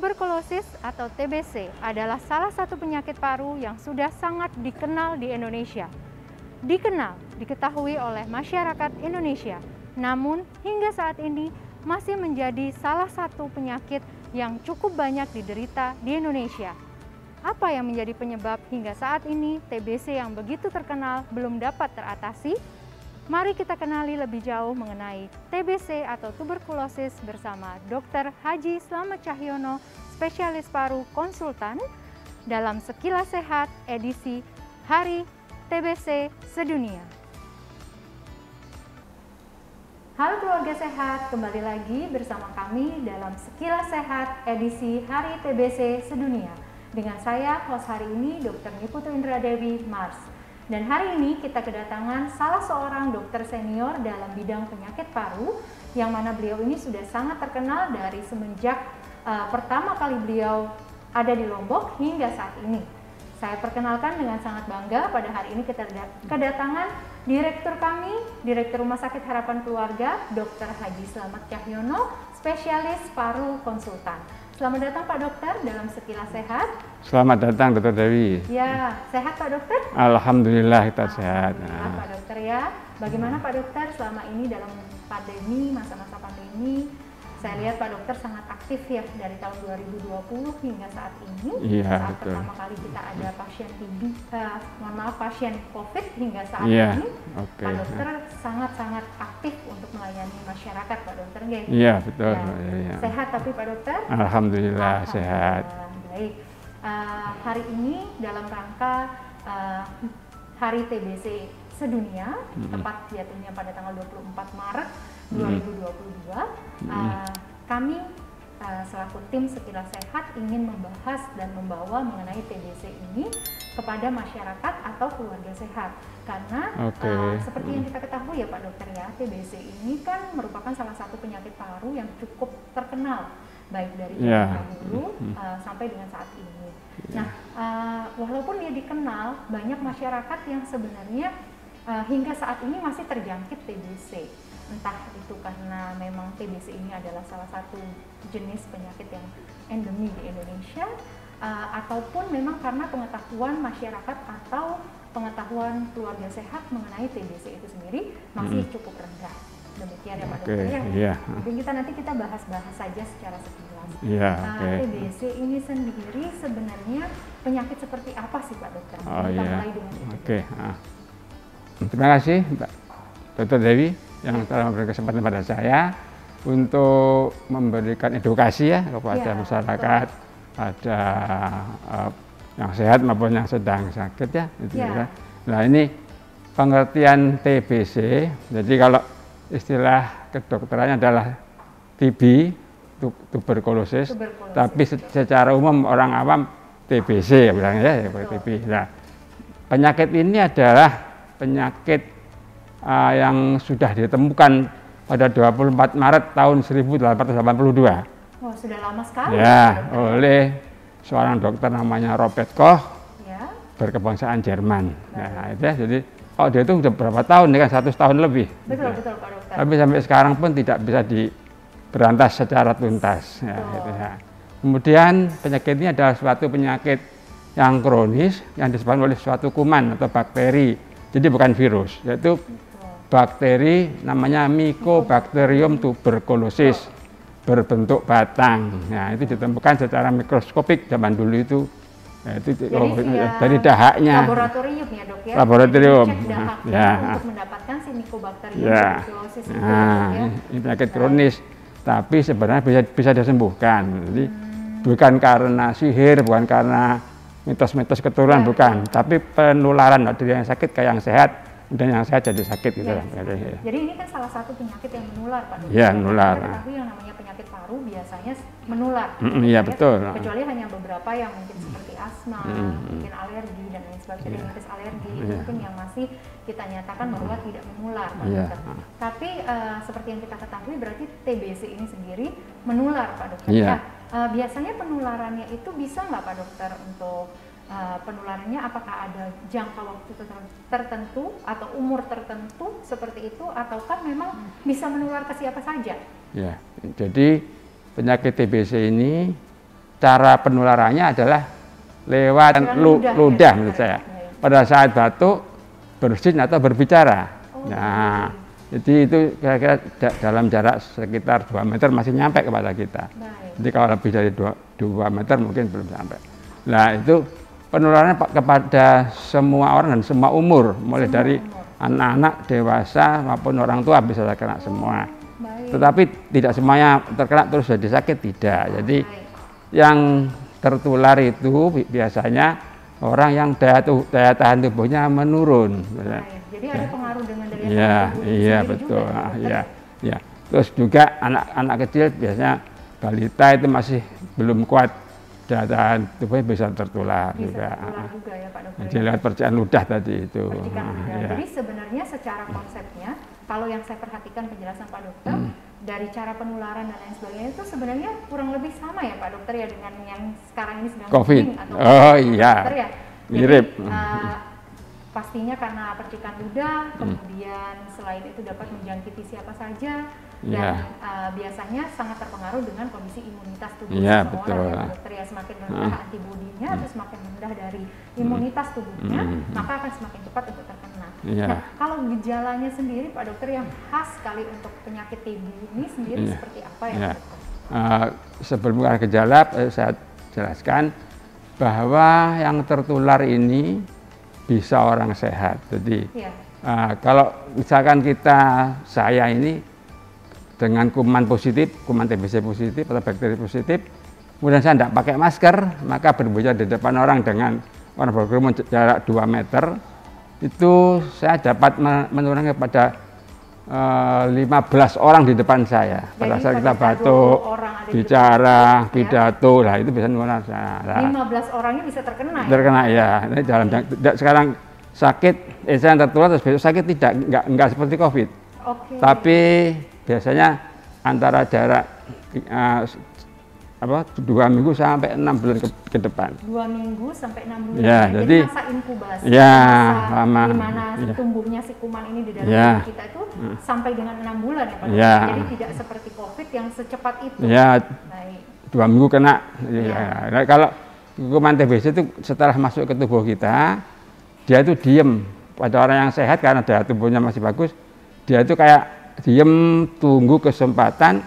Tuberkulosis atau TBC adalah salah satu penyakit paru yang sudah sangat dikenal di Indonesia. Diketahui oleh masyarakat Indonesia. Namun hingga saat ini masih menjadi salah satu penyakit yang cukup banyak diderita di Indonesia. Apa yang menjadi penyebab hingga saat ini TBC yang begitu terkenal belum dapat teratasi? Mari kita kenali lebih jauh mengenai TBC atau tuberkulosis bersama Dr. Haji Slamet Cahyono, spesialis paru konsultan dalam Sekilas Sehat edisi Hari TBC Sedunia. Halo keluarga sehat, kembali lagi bersama kami dalam Sekilas Sehat edisi Hari TBC Sedunia. Dengan saya, host hari ini Dr. Niputu Indradewi Mars. Dan hari ini kita kedatangan salah seorang dokter senior dalam bidang penyakit paru, yang mana beliau ini sudah sangat terkenal dari semenjak pertama kali beliau ada di Lombok hingga saat ini. Saya perkenalkan dengan sangat bangga pada hari ini kita kedatangan direktur kami, Direktur Rumah Sakit Harapan Keluarga, Dr. Haji Slamet Cahyono, spesialis paru konsultan. Selamat datang Pak Dokter dalam Sekilas Sehat. Selamat datang Dr. Dewi. Ya, sehat Pak Dokter? Alhamdulillah kita sehat. Pak Dokter ya. Bagaimana Pak Dokter selama ini dalam pandemi, masa-masa pandemi? Saya lihat Pak Dokter sangat aktif ya dari tahun 2020 hingga saat ini. Iya, saat betul. pertama kali kita ada pasien TB, pasien COVID hingga saat Iya, ini. oke. Pak Dokter sangat-sangat aktif untuk melayani masyarakat Pak Dokter. Iya, betul. Ya. Iya. Sehat tapi Pak Dokter? Alhamdulillah sehat. Baik. Hari ini dalam rangka Hari TBC Sedunia, tepat jatuhnya pada tanggal 24 Maret 2022, kami selaku tim Sekilas Sehat ingin membahas dan membawa mengenai TBC ini kepada masyarakat atau keluarga sehat. Karena seperti yang kita ketahui ya Pak Dokter ya, TBC ini kan merupakan salah satu penyakit paru yang cukup terkenal baik dari dahulu sampai dengan saat ini. Nah, walaupun dia dikenal, banyak masyarakat yang sebenarnya hingga saat ini masih terjangkit TBC. Entah itu karena memang TBC ini adalah salah satu jenis penyakit yang endemi di Indonesia, ataupun memang karena pengetahuan masyarakat atau pengetahuan keluarga sehat mengenai TBC itu sendiri masih cukup rendah. Demikian ya Pak Dokter ya. Iya. Mungkin nanti kita bahas-bahas saja secara sekilas. Iya, TBC ini sendiri sebenarnya penyakit seperti apa sih Pak Dokter? Oh kita iya. mulai dengan itu. Oke. Terima kasih Mbak Dr. Dewi yang telah memberikan kesempatan pada saya untuk memberikan edukasi ya kepada masyarakat, pada yang sehat maupun yang sedang sakit ya. Nah ini pengertian TBC. Jadi kalau istilah kedokterannya adalah TB, tuberkulosis, tapi secara umum orang awam TBC ya bilangnya ya, TB. Nah, penyakit ini adalah penyakit yang sudah ditemukan pada 24 Maret tahun 1882. Oh, sudah lama sekali. Ya, oleh seorang dokter namanya Robert Koch, berkebangsaan Jerman. Nah, itu ya, jadi dia itu sudah berapa tahun, kan 100 tahun lebih. Betul Pak Dokter. Tapi sampai sekarang pun tidak bisa diberantas secara tuntas. Ya, gitu ya. Kemudian penyakit ini adalah suatu penyakit yang kronis yang disebabkan oleh suatu kuman atau bakteri. Jadi bukan virus, yaitu bakteri namanya Mycobacterium tuberculosis berbentuk batang. Nah, itu ditemukan secara mikroskopik zaman dulu itu. Nah, itu dari dahaknya. Laboratorium ya dok ya. Laboratorium. Untuk mendapatkan si Mycobacterium tuberculosis itu. Ini penyakit kronis, tapi sebenarnya bisa disembuhkan. Jadi bukan karena sihir, bukan karena mitos-mitos keturunan, bukan, tapi penularan dari yang sakit ke yang sehat dan yang sehat jadi sakit gitu. Jadi ini kan salah satu penyakit yang menular Pak Dokter. Iya, menular. Tapi yang namanya penyakit paru biasanya menular. Iya betul. Kecuali hanya beberapa yang mungkin seperti asma, mungkin alergi dan lain sebagainya, rinitis alergi itu mungkin yang masih kita nyatakan bahwa tidak menular Pak Dokter. Tapi seperti yang kita ketahui berarti TBC ini sendiri menular Pak Dokter. Biasanya penularannya itu bisa nggak Pak Dokter untuk penularannya, apakah ada jangka waktu tertentu atau umur tertentu seperti itu, ataukah memang bisa menular ke siapa saja? Ya, jadi penyakit TBC ini cara penularannya adalah lewat ludah menurut saya. Pada saat batuk, bersin atau berbicara. Nah, jadi itu kira-kira dalam jarak sekitar 2 meter masih nyampe kepada kita. Jadi kalau lebih dari 2 meter mungkin belum sampai. Nah, itu penularannya kepada semua orang dan semua umur, mulai dari anak-anak, dewasa maupun orang tua bisa terkena semua. Tetapi tidak semuanya terkena terus jadi sakit, tidak. Jadi yang tertular itu biasanya orang yang daya tahan tubuhnya menurun. Jadi ada pengaruh dengan daya tahan tubuh. Iya betul. Ya. Terus juga anak-anak kecil biasanya balita itu masih belum kuat daya tahan tubuhnya bisa tertular juga. Ya, Pak Dokter. Jadi lewat percikan ludah tadi itu. Jadi sebenarnya secara konsepnya, kalau yang saya perhatikan penjelasan Pak Dokter, dari cara penularan dan lain sebagainya itu sebenarnya kurang lebih sama ya Pak Dokter ya dengan yang sekarang ini sedang COVID. Atau iya. Dokter ya. Mirip. Pastinya karena percikan ludah, kemudian selain itu dapat menjangkiti siapa saja, dan biasanya sangat terpengaruh dengan kondisi imunitas tubuh seseorang ya Dokter ya. Semakin rendah antibodinya atau semakin rendah dari imunitas tubuhnya, maka akan semakin cepat untuk terkena. Nah, kalau gejalanya sendiri Pak Dokter yang khas sekali untuk penyakit TB ini sendiri seperti apa ya Pak Dokter? Sebelum ada gejala saya jelaskan bahwa yang tertular ini bisa orang sehat. Jadi kalau misalkan saya ini dengan kuman positif, kuman TBC positif atau bakteri positif, kemudian saya tidak pakai masker, maka berbicara di depan orang dengan orang berkerumun jarak 2 meter, itu saya dapat menurunkan kepada 15 orang di depan saya. Pada saat kita batuk, bicara, pidato, lah itu bisa menurunkan saya. 15 orangnya bisa terkena ya? Terkena ya. Sekarang sakit, saya tertular terus besok sakit enggak seperti COVID. Tapi biasanya antara jarak 2 minggu sampai 6 bulan ke depan. 2 minggu sampai 6 bulan. Ya, jadi masa inkubasi, lama. Di mana tumbuhnya si kuman ini di dalam tubuh kita itu sampai dengan 6 bulan ya Pak Dokter. Jadi tidak seperti COVID yang secepat itu. Ya, 2 minggu kena. Nah, kalau kuman TBC itu setelah masuk ke tubuh kita, dia itu diem. Pada orang yang sehat karena daya tubuhnya masih bagus, dia itu kayak diem tunggu kesempatan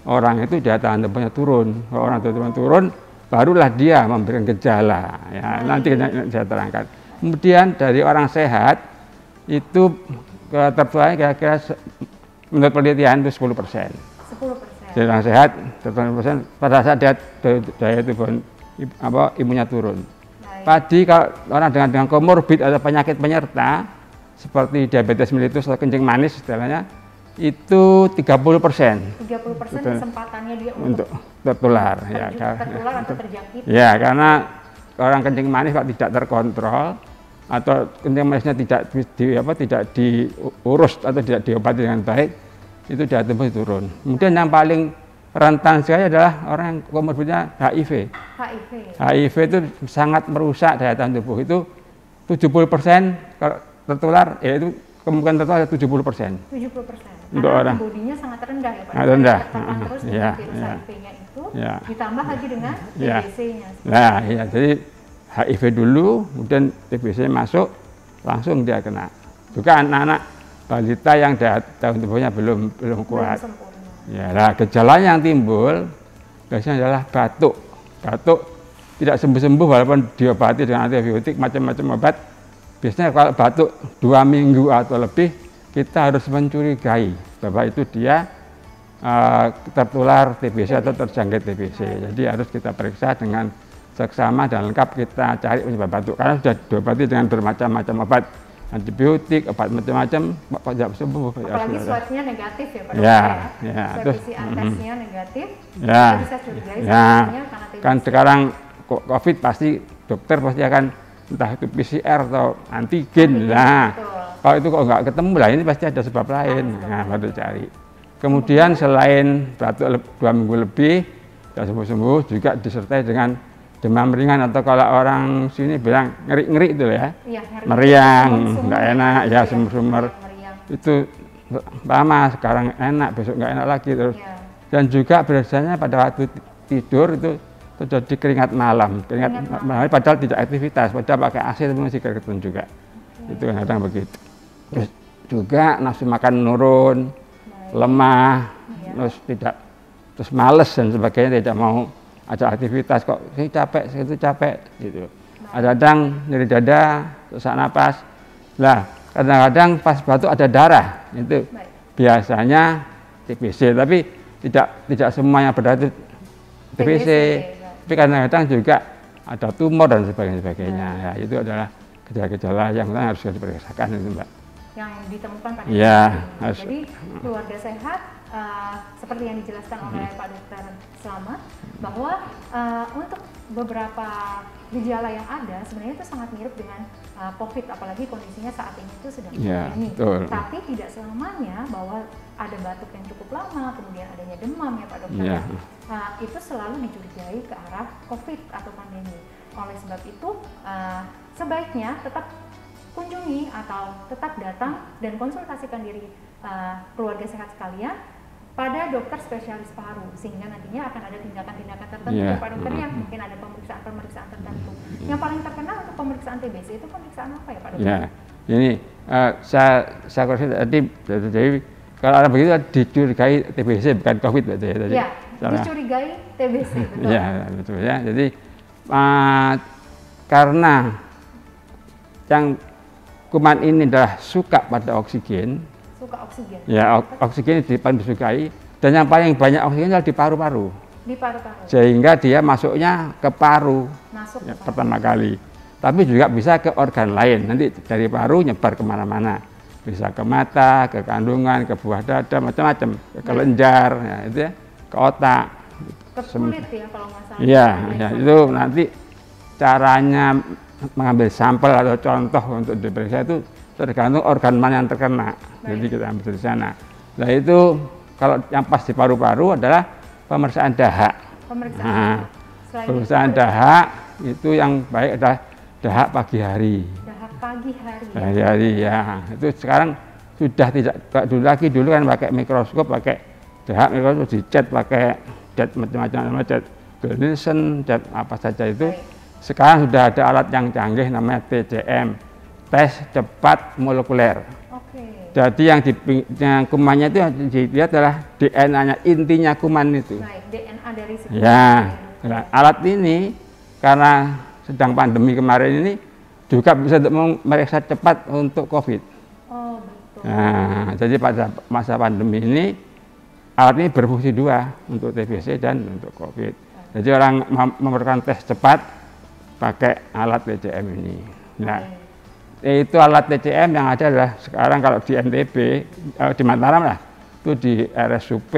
orang itu daya tahan tubuhnya turun. Kalau orang tubuhnya turun, barulah dia memberikan gejala. Ya, nanti saya terangkan. Kemudian dari orang sehat itu tertularnya kira-kira menurut penelitian itu 10%. 10%. Jadi orang sehat 10% pada saat daya tubuh imunnya turun. Tadi kalau orang dengan komorbid atau penyakit penyerta seperti diabetes mellitus atau kencing manis istilahnya, itu 30%. 30% kesempatannya dia untuk tertular atau terjangkit. Ya, karena orang kencing manis kalau tidak terkontrol atau kencing manisnya tidak diurus atau tidak diobati dengan baik, itu daya tubuh turun. Kemudian yang paling rentan sekali adalah orang yang komorbidnya HIV. HIV itu sangat merusak daya tahan tubuh. Itu 70% kalau tertular, yaitu kemungkinan tertular 70%. 70%. Untuk orang. Bodinya sangat rendah ya Pak. Rendah. Terus dengan virus HIV-nya itu ditambah lagi dengan TBC-nya. Nah, ya, jadi HIV dulu, kemudian TBC masuk, langsung dia kena. Juga anak-anak balita yang daya tahan tubuhnya belum kuat. Ya, nah, gejala yang timbul biasanya adalah batuk. Batuk tidak sembuh-sembuh walaupun diobati dengan antibiotik macam-macam obat. Biasanya kalau batuk 2 minggu atau lebih, kita harus mencurigai bahwa itu dia tertular TBC atau terjangkit TBC. Jadi harus kita periksa dengan seksama dan lengkap, kita cari penyebab batuk. Karena sudah diobati dengan bermacam-macam obat, antibiotik, obat macam-macam, tidak sembuh. Apalagi swabnya negatif ya Pak Dokter. Terus PCR tesnya negatif, kita bisa curigai karena kan sekarang COVID pasti dokter pasti akan entah itu PCR atau antigen. Nah, kalau itu kok nggak ketemu lah, ini pasti ada sebab lain. Nah, baru cari. Kemudian selain batuk 2 minggu lebih tidak sembuh-sembuh, juga disertai dengan demam ringan atau kalau orang sini bilang ngeri-ngeri itu ya, meriang, nggak enak, ya sumber-sumber itu lama, sekarang enak, besok nggak enak lagi terus. Dan juga biasanya pada waktu tidur itu terjadi keringat malam, padahal tidak aktivitas, padahal pakai AC itu masih keringetan juga. Itu kadang begitu. Terus juga nafsu makan menurun, lemah, terus males dan sebagainya, tidak mau ada aktivitas, kok ini capek, itu capek gitu. Kadang nyeri dada, sesak napas. Lah, kadang-kadang pas batuk ada darah, itu biasanya TBC, tapi tidak semuanya berarti TBC. Tapi kadang-kadang juga ada tumor dan sebagainya. Ya, itu adalah gejala-gejala yang harus diperiksakan itu, Mbak. Yang ditemukan pada Jadi keluarga sehat seperti yang dijelaskan oleh Pak Dokter Slamet, bahwa untuk beberapa gejala yang ada sebenarnya itu sangat mirip dengan COVID, apalagi kondisinya saat ini itu sedang pandemi. Tapi tidak selamanya bahwa ada batuk yang cukup lama, kemudian adanya demam ya Pak Dokter. Itu selalu dicurigai ke arah COVID atau pandemi. Oleh sebab itu sebaiknya tetap kunjungi atau tetap datang dan konsultasikan diri keluarga sehat sekalian pada dokter spesialis paru, sehingga nantinya akan ada tindakan-tindakan tertentu Pak Dokter, yang mungkin ada pemeriksaan tertentu. Yang paling terkenal untuk pemeriksaan TBC itu pemeriksaan apa ya Pak Dokter? Ya, ini saya koreksi tadi, jadi kalau ada begitu dicurigai TBC bukan COVID berarti ya tadi. Ya, dicurigai TBC, betul. Ya, betul ya. Jadi karena yang kuman ini adalah suka pada oksigen. Suka oksigen. Ya, oksigen paling disukai, dan yang paling banyak oksigen adalah di paru-paru. Di paru-paru. Sehingga dia masuknya ke paru. Masuk ya, pertama kali. Tapi juga bisa ke organ lain. Nanti dari paru nyebar kemana-mana. Bisa ke mata, ke kandungan, ke buah dada, macam-macam. Ke kelenjar, ya, itu ya, ke otak. Ke kulit ya kalau nggak salah. Iya, ya, itu nanti caranya mengambil sampel atau contoh untuk diperiksa itu tergantung organ mana yang terkena. Jadi kita ambil dari sana. Nah itu kalau yang pas di paru-paru adalah pemeriksaan dahak. Pemeriksaan dahak itu yang baik adalah dahak pagi hari. Dahak pagi hari. Pagi hari ya. Itu sekarang sudah tidak kayak dulu lagi. Dulu kan pakai mikroskop, pakai dahak mikroskop, dicat pakai cat macam-macam, cat Nielsen, cat apa saja itu. Sekarang sudah ada alat yang canggih namanya TCM, tes cepat molekuler. Jadi yang kumannya itu yang dilihat adalah DNA-nya, intinya kuman itu. DNA dari si kuman. Ya, nah, alat ini karena sedang pandemi kemarin ini juga bisa untuk memeriksa cepat untuk COVID. Oh, betul. Nah, jadi pada masa pandemi ini alat ini berfungsi dua, untuk TBC dan untuk COVID. Jadi orang memerlukan tes cepat pakai alat TCM ini. Nah, itu alat TCM yang ada adalah sekarang kalau di NTB, di Mataram lah, itu di RSUP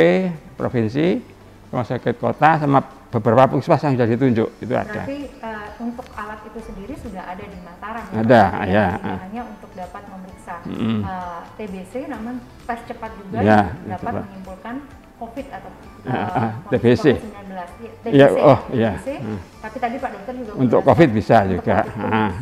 provinsi, rumah sakit kota, sama beberapa puskesmas yang sudah ditunjuk, itu ada. Berarti untuk alat itu sendiri sudah ada di Mataram? Ada, ya. Hanya untuk dapat memeriksa TBC, namun tes cepat juga dapat menyimpulkan COVID atau TBC. Ya, TBC. Tapi tadi Pak Dokter juga untuk COVID bisa juga,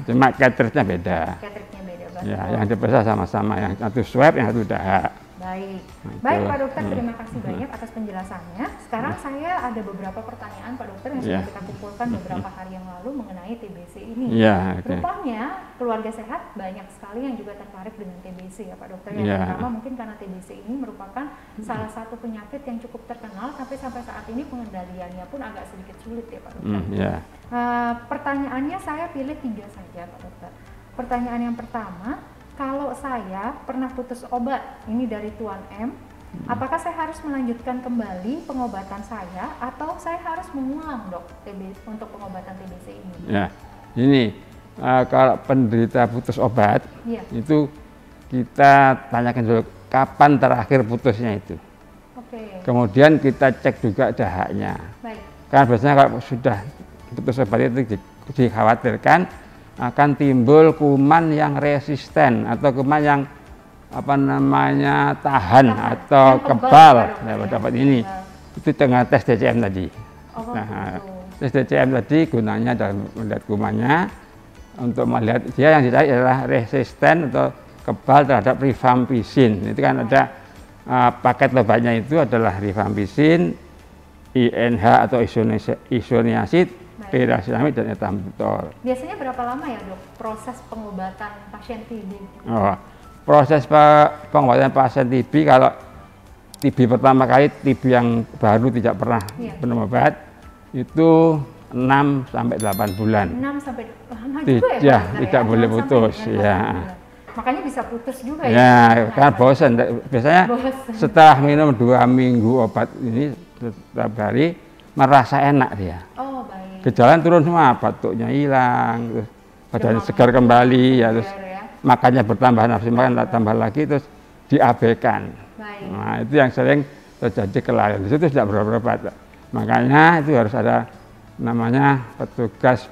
cuma cartridge-nya beda. Cartridge-nya beda. Ya, yang diperiksa sama-sama, yang satu swab, yang satu dahak. Baik, baik Pak Dokter, terima kasih banyak atas penjelasannya. Sekarang saya ada beberapa pertanyaan Pak Dokter yang sudah kita kumpulkan beberapa hari yang lalu mengenai TBC ini. Rupanya keluarga sehat banyak sekali yang juga tertarik dengan TBC ya Pak Dokter. Yang pertama mungkin karena TBC ini merupakan salah satu penyakit yang cukup terkenal, tapi sampai saat ini pengendaliannya pun agak sedikit sulit ya Pak Dokter. Pertanyaannya saya pilih 3 saja Pak Dokter. Pertanyaan yang pertama, kalau saya pernah putus obat, ini dari Tuan M, apakah saya harus melanjutkan kembali pengobatan saya atau saya harus mengulang dok untuk pengobatan TBC ini? Ya, ini kalau penderita putus obat, itu kita tanyakan dulu kapan terakhir putusnya itu. Kemudian kita cek juga dahaknya. Karena biasanya kalau sudah putus obat itu dikhawatirkan akan timbul kuman yang resisten atau kuman yang tahan atau kebal pada obat ini. Itu dengan tes TCM tadi. Tes TCM tadi gunanya dalam melihat kumannya, untuk melihat dia yang dicari adalah resisten atau kebal terhadap rifampicin. Itu kan ada paket obatnya itu adalah rifampicin, INH atau isoniazid, pirasinamid dan ethambutol. Biasanya berapa lama ya dok proses pengobatan pasien TB? Oh, proses pengobatan pasien TB, kalau TB pertama kali, TB yang baru tidak pernah minum obat, itu 6 sampai 8 bulan. 6 sampai lama juga ya, tidak boleh putus ya. Makanya bisa putus juga ya. Karena bosan. Biasanya setelah minum 2 minggu obat ini setiap hari merasa enak dia. Oh, baik. Gejala turun semua, batuknya hilang, terus badan segar kembali ya, terus makannya bertambah, nafsu makan tambah lagi, terus diabaikan. Baik. Nah, itu yang sering terjadi kelainan. Itu tidak berobat. Makanya itu harus ada namanya petugas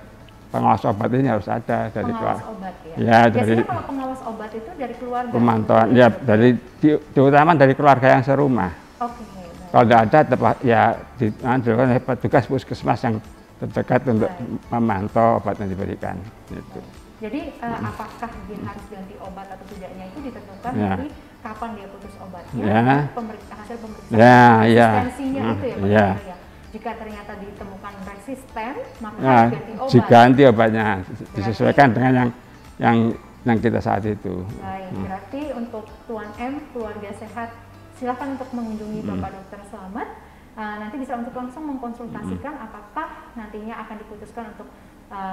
pengawas obat, ini harus ada dari pengawas obat ya. Ya, biasanya kalau pengawas obat itu dari keluarga. Pemantauan ya, dari terutama dari keluarga yang serumah. Oke. Kalau tidak ada ya dilakukan oleh petugas puskesmas yang terdekat untuk memantau obat yang diberikan. Gitu. Jadi apakah dia harus ganti obat atau tidaknya itu ditentukan dari kapan dia putus obatnya, hasil pemeriksaan resistensinya itu ya Pak. Ya. Jika ternyata ditemukan resisten, maka harus ganti obat. Diganti obatnya, disesuaikan dengan yang kita saat itu. Baik, berarti untuk Tuan M, keluarga sehat, silakan untuk mengunjungi Bapak Dokter Slamet. Nanti bisa untuk langsung mengkonsultasikan apakah nantinya akan diputuskan untuk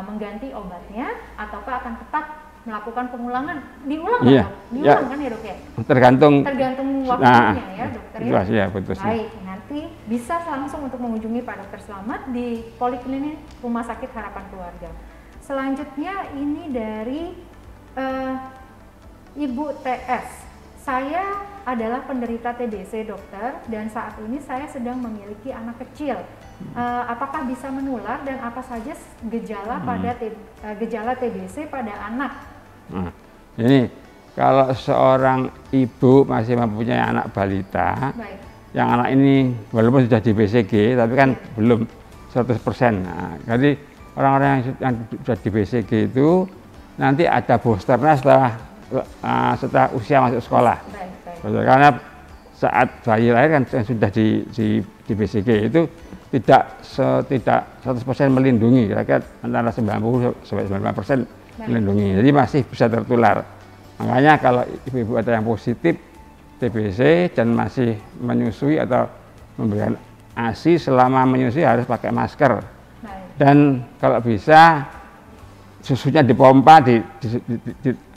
mengganti obatnya, ataukah akan tetap melakukan pengulangan. Diulang nggak dok? Diulang kan ya dok ya? Tergantung waktunya ya dokter ya? Ya, putusnya. Baik, nanti bisa langsung untuk mengunjungi Pak Dokter Slamet di Poliklinik Rumah Sakit Harapan Keluarga. Selanjutnya ini dari Ibu TS. Saya adalah penderita TBC dokter, dan saat ini saya sedang memiliki anak kecil. Apakah bisa menular dan apa saja gejala gejala TBC pada anak? Nah, ini kalau seorang ibu masih mempunyai anak balita, yang anak ini walaupun sudah di BCG tapi kan belum 100%. Nah, jadi orang-orang yang sudah di BCG itu nanti ada boosternya setelah usia masuk sekolah. Karena saat bayi lahir kan yang sudah di BCG itu tidak 100% melindungi, kira-kira antara 90 sampai 95% melindungi, jadi masih bisa tertular. Makanya kalau ibu-ibu ada yang positif TBC dan masih menyusui atau memberikan ASI, selama menyusui harus pakai masker. Dan kalau bisa susunya dipompa, di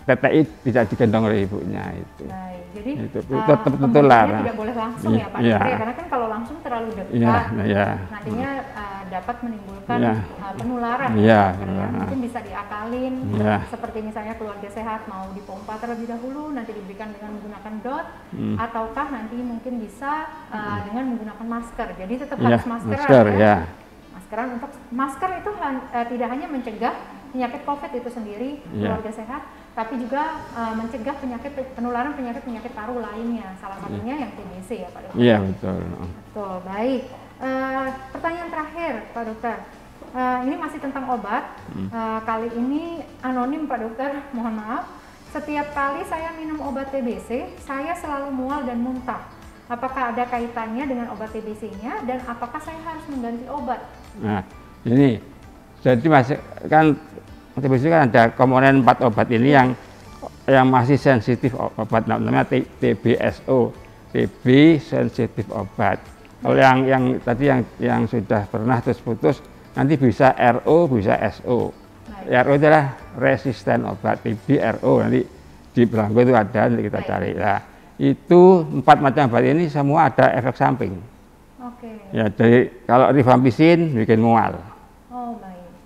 TTI tidak digendong oleh ibunya itu. Jadi itu tetap tertular. Tidak boleh langsung ya Pak Dokter, karena kan kalau langsung terlalu dekat, nantinya dapat menimbulkan penularan. Mungkin bisa diakalin, seperti misalnya keluarga sehat mau dipompa terlebih dahulu, nanti diberikan dengan menggunakan dot, ataukah nanti mungkin bisa dengan menggunakan masker. Jadi tetap harus maskeran. Maskeran untuk masker itu tidak hanya mencegah penyakit COVID itu sendiri, keluarga sehat, tapi juga mencegah penularan penyakit paru lainnya, salah satunya yang TBC ya Pak Dokter. Iya betul. Betul, baik. Pertanyaan terakhir Pak Dokter, ini masih tentang obat. Kali ini anonim Pak Dokter, mohon maaf. Setiap kali saya minum obat TBC, saya selalu mual dan muntah. Apakah ada kaitannya dengan obat TBC-nya dan apakah saya harus mengganti obat? Nah, ini jadi masih kan TBC kan ada komponen 4 obat ini yang masih sensitif obat, namanya TBSO, TB sensitif obat. Kalau yang tadi yang sudah pernah terus putus, nanti bisa RO, bisa SO. RO adalah resisten obat, TB RO, nanti di belakang itu ada, nanti kita cari. Nah, itu 4 macam obat ini semua ada efek samping. Ya, jadi kalau rifampicin bikin mual.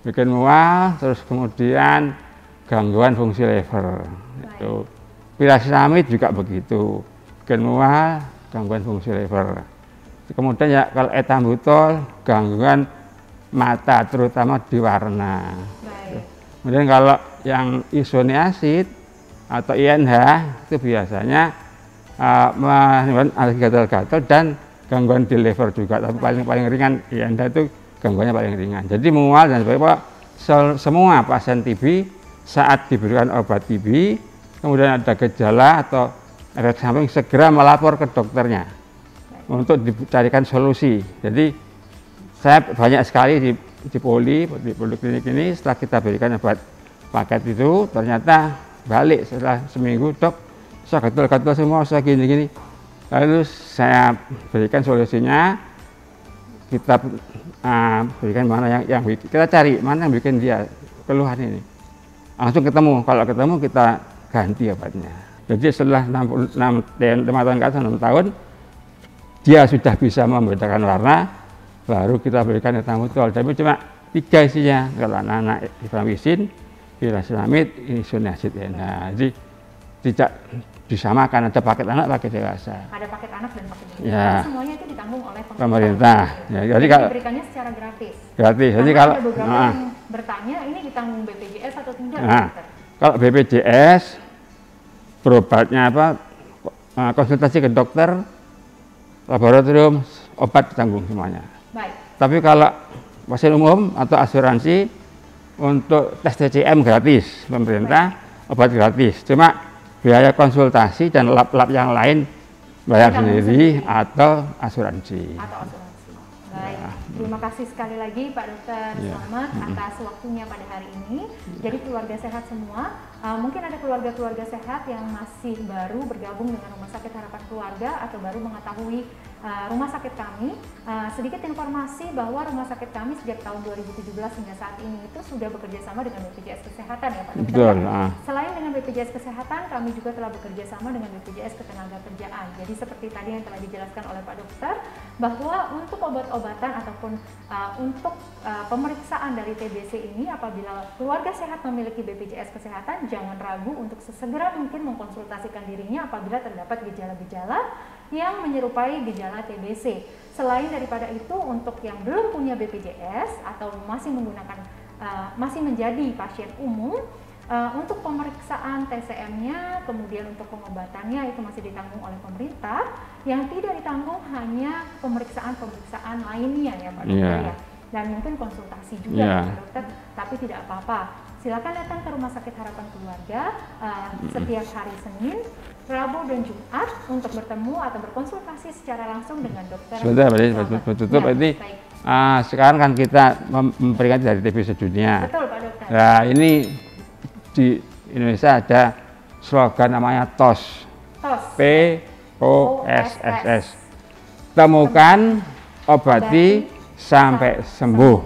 Bikin mual, terus kemudian gangguan fungsi liver. Itu. Pirasinamid juga begitu, bikin mual, gangguan fungsi liver. Kemudian ya kalau ethambutol, gangguan mata, terutama di warna. Kemudian kalau yang isoniazid atau INH itu biasanya menyebabkan alergi gatal-gatal dan gangguan di liver juga, tapi paling ringan INH itu gangguannya paling ringan. Jadi mual dan sebagainya. Semua pasien TB saat diberikan obat TB, kemudian ada gejala atau efek samping, segera melapor ke dokternya untuk dicarikan solusi. Jadi saya banyak sekali di poliklinik ini. Setelah kita berikan obat paket itu, ternyata balik setelah seminggu, dok, saya gatal-gatal semua, saya gini-gini. Lalu saya berikan solusinya, kita berikan mana yang kita cari mana yang bikin dia keluhan ini. Langsung ketemu, kalau ketemu kita ganti obatnya. Jadi setelah 5 tahun ke atas, 6 tahun, dia sudah bisa membedakan warna, baru kita berikan ethambutol. Tapi cuma 3 isinya, kalau anak-anak ifamisin, hirasilamid, isoniazid. Nah, jadi tidak disamakan, ada paket anak, paket dewasa. Ada paket anak dan paket dewasa. Ya. Semuanya itu ditanggung oleh pemerintah. Ya, jadi kalau diberikannya secara gratis. Gratis. Jadi Karena kalau ada beberapa yang bertanya, ini ditanggung BPJS atau tidak? Kalau BPJS, berobatnya apa? Konsultasi ke dokter, laboratorium, obat ditanggung semuanya. Baik. Tapi kalau pasien umum atau asuransi, untuk tes TCM gratis, pemerintah, obat gratis. Cuma biaya konsultasi dan lab-lab yang lain bayar sendiri atau asuransi. Baik, terima kasih sekali lagi Pak Dokter Slamet atas waktunya pada hari ini. Jadi keluarga sehat semua, mungkin ada keluarga-keluarga sehat yang masih baru bergabung dengan Rumah Sakit Harapan Keluarga atau baru mengetahui rumah sakit kami. Sedikit informasi bahwa rumah sakit kami sejak tahun 2017 hingga saat ini itu sudah bekerja sama dengan BPJS Kesehatan ya Pak Dokter. Betul. Selain dengan BPJS Kesehatan, kami juga telah bekerja sama dengan BPJS Ketenagakerjaan. Jadi seperti tadi yang telah dijelaskan oleh Pak Dokter, bahwa untuk obat-obatan ataupun untuk pemeriksaan dari TBC ini, apabila keluarga sehat memiliki BPJS Kesehatan, jangan ragu untuk sesegera mungkin mengkonsultasikan dirinya apabila terdapat gejala-gejala yang menyerupai gejala TBC. Selain daripada itu, untuk yang belum punya BPJS atau masih menggunakan masih menjadi pasien umum, untuk pemeriksaan TCM-nya, kemudian untuk pengobatannya itu masih ditanggung oleh pemerintah. Yang tidak ditanggung hanya pemeriksaan-pemeriksaan lainnya ya Pak Dokter ya. Dan mungkin konsultasi juga Pak Dokter, tapi tidak apa-apa. Silakan datang ke Rumah Sakit Harapan Keluarga setiap hari Senin, Rabu dan Jumat untuk bertemu atau berkonsultasi secara langsung dengan dokter. Sudah, betul. Berarti sekarang kan kita memperingati dari TBC Sedunia. Betul Pak Dokter. Nah ini di Indonesia ada slogan namanya TOSS. POSSS. Temukan, obati, sampai sembuh.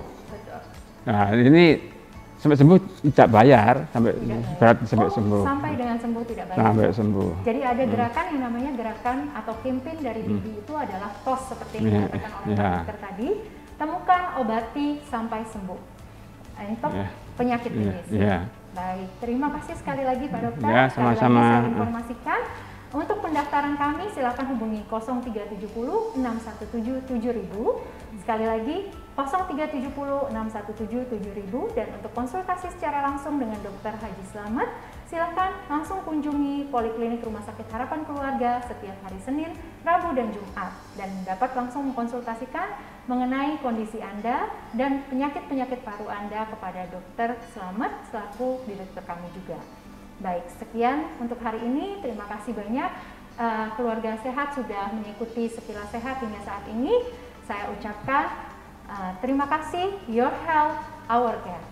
Nah ini sampai sembuh tidak bayar, sampai sembuh. Sampai dengan sembuh tidak bayar. Sampai sembuh. Jadi ada gerakan yang namanya gerakan atau campaign dari BIDI itu adalah TOSS seperti yang dikatakan oleh Pak Dokter tadi. Temukan, obati, sampai sembuh. Untuk penyakit TBC. Baik, terima kasih sekali lagi Pak Dokter. Ya, sama-sama. Saya informasikan. Untuk pendaftaran kami silakan hubungi 0370 617 7000. Sekali lagi 0370 617 7000. Dan untuk konsultasi secara langsung dengan Dr. Haji Slamet, silakan langsung kunjungi Poliklinik Rumah Sakit Harapan Keluarga setiap hari Senin, Rabu dan Jumat, dan dapat langsung mengkonsultasikan mengenai kondisi Anda dan penyakit-penyakit paru Anda kepada Dr. Slamet selaku direktur kami juga. Baik, sekian untuk hari ini. Terima kasih banyak keluarga sehat sudah mengikuti Sekilas Sehat hingga saat ini. Saya ucapkan terima kasih. Your health, our care.